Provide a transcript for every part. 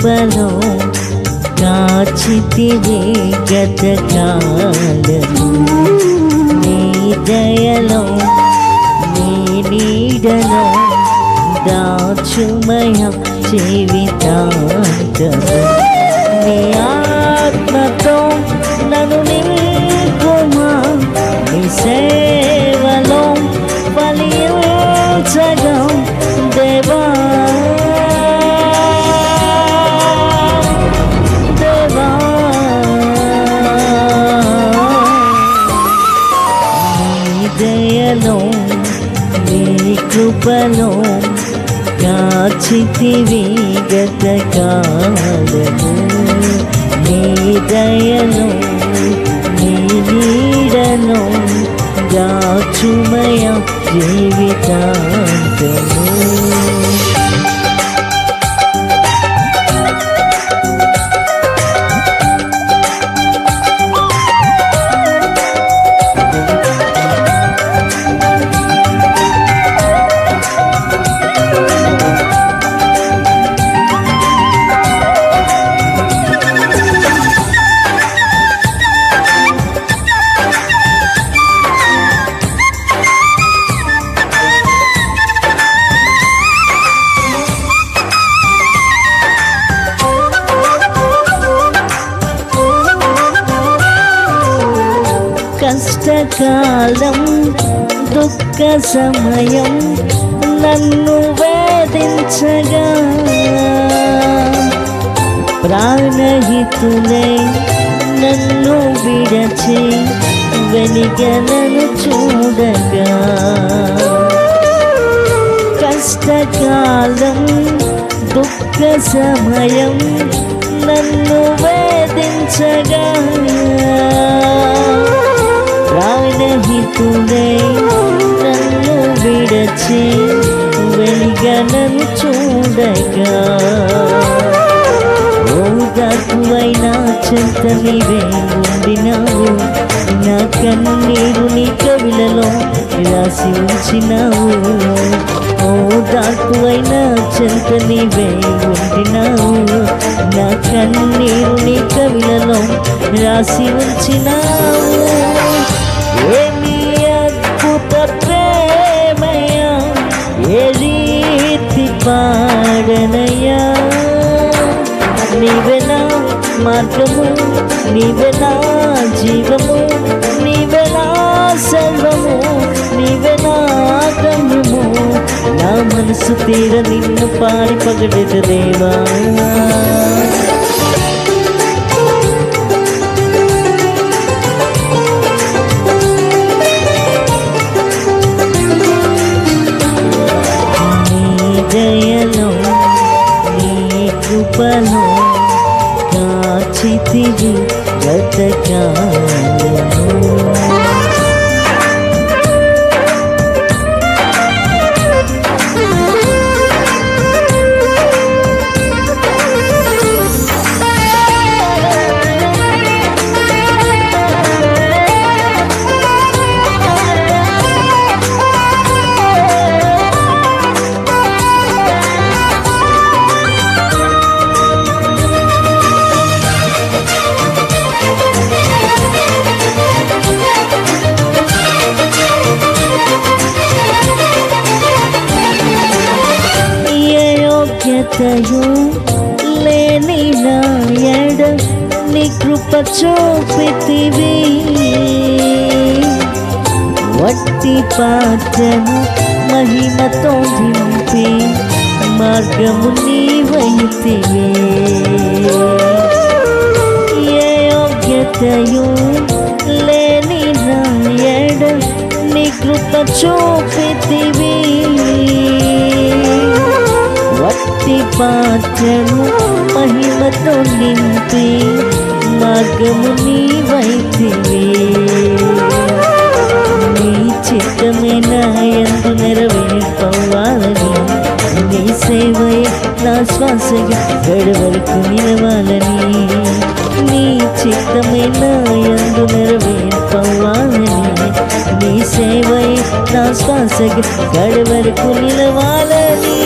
కృపలో కాచితివే గతకాలము, నీ దయలో నీ నీడలో దాచుమయ జీవితాంతము, నీ ఆత్మతో నన్ను నింపుమా, నీ సేవలో ఫలించగా దేవా దేవా. నీ దయలో నీ కృపలో కాచితివి గతకాలము, నీ దయలో నీ నీడలో దాచుమయ జీవితాంతము. కష్టకాలం దుఃఖ సమయం నన్ను వేధించగా, ప్రాణహితులై నన్ను విడచి వెలిగలను చూడగా, కష్టకాలం దుఃఖ సమయం నన్ను వేధించగా, ప్రాణహితులై నన్ను విడచి వెలిగలను చూడగా, ఓదార్పువైన చెంత నీవే ఉండినావు, నా కన్నీరు నీ కవిలలో రాసి ఉంచినావు, ఓదార్పువైన చెంత నీవే ఉండినావు, నా కన్నీరు నీ కవిలలో రాసి ఉంచినావు. ఏమి అద్భుత ప్రేమయ్యా, ఏ రీతి పాడనయ్యా, నీవే నా మార్గము, నీవే నా జీవము, నీవే నా సర్వము, నీవే నా గమ్యము, నా మనసు తీర నిన్ను పాడి పగడెద దేవా. దయలో నీ కృపలో కాచితివి గతకాలము. యోగ్యతయు లేని నా ఎడ నీ కృప చూపితివి, వట్టి పాత్రను మహిమతో నింపి మార్గము నీవైతివి. ఏ యోగ్యతయు లేని నా ఎడ నీ కృప చూపితివి, వట్టి పాత్రను మహిమతో నింపి మార్గము నీవైతివి. నీ చిత్తమే నా యందు నెరవేర్పవ్వాలని, నీ సేవయే నా శ్వాసగా గడవరకు నిలవాలని, నీ చిత్తమే నా యందు నెరవేర్పవ్వాలని, నీ సేవయే నా శ్వాసగా గడవరకు నిలవాలని,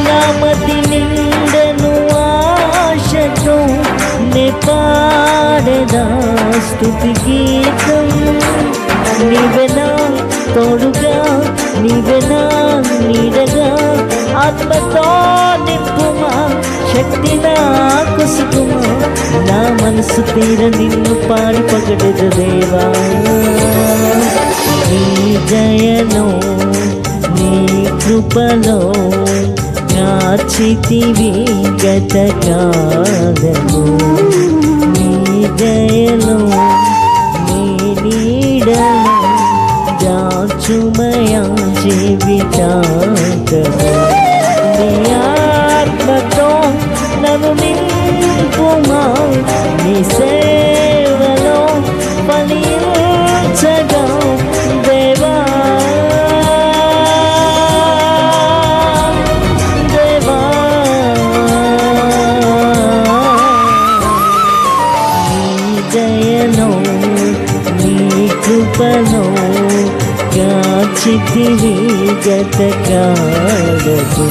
నా మతి నిండను నే పాడేదా స్తుతి గీతం. నీవెనా తోడుగా, నీవెనా నీడగా, ఆత్మతో నింపుమా, శక్తి నాకు సుకుమా. నా మనసు తీర నిన్ను పాడి పగడదు దేవా. నీ దయలో నీ కృపలో కాచితివి గత కాలము. నీ దయలో నీ నీడలో దాచుమయా జీవితాంతము. నీ ఆత్మతో నన్ను నింపుమా, నీ సేవలో ఫలించగా దేవా. దేవా నీ దయలో నీ కృపలో కాచితివి గత కాలము.